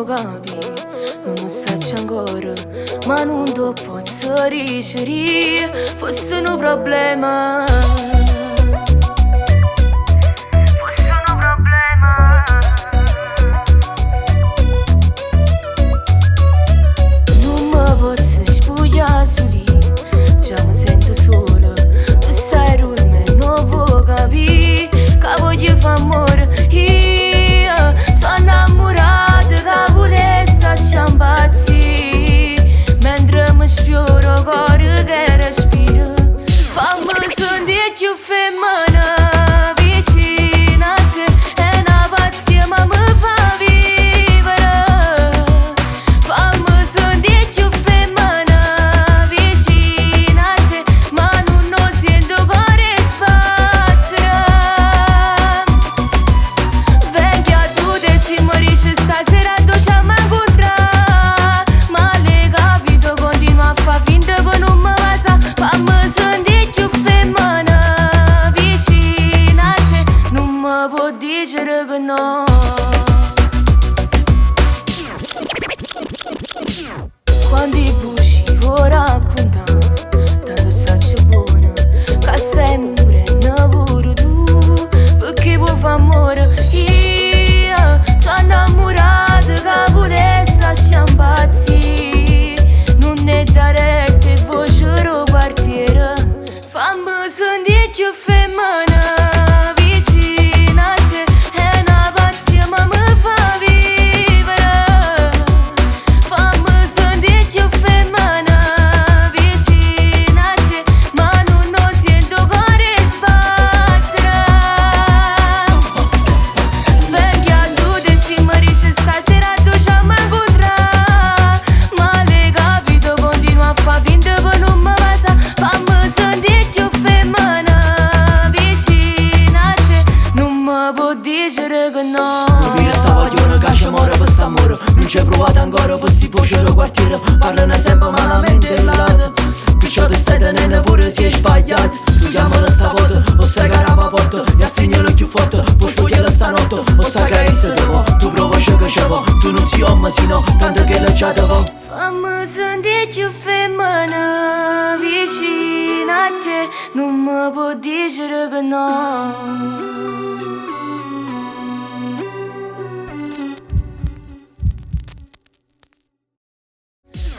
capi, non saccio ancora, ma non ti posso riuscire, fosse un problema. Non mi posso spogliare soli, già mi sento sola, tu sai dorme, non vuoi capire, che voglio fare amore, io sono innamorata, che volessi lasciare impazzire, mentre mi sfioro il cuore che respira, fammi sentire più femmina. No. Quando i buci vuoi raccontare, tanto saccio buona, che sei morena pure tu, perché vuoi fare amore, io sono innamorata, che volessi lasciare impazzire, non è da rete, voce del quartiere, fammi sentire più femmina. Non vi sta vogliono che c'è amore per st'amore, non c'è provato ancora per si voce del quartiere, parlano sempre malamente il lato, perciò ti stai tenendo pure si è sbagliato. Tu chiamala sta foto, o sai che rapa porta, e a stringere più forte, poi spogliela stanotte, o sai che è se te vo, tu provaci che c'è vo, tu non si omma sino, tanto che le già te vo. Fammi sentire più femmina vicino a te, non mi può dire che no.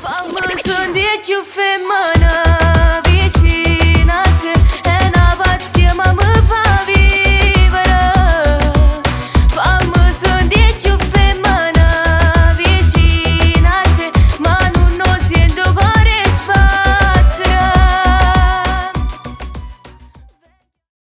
Fammi sentire più femmina.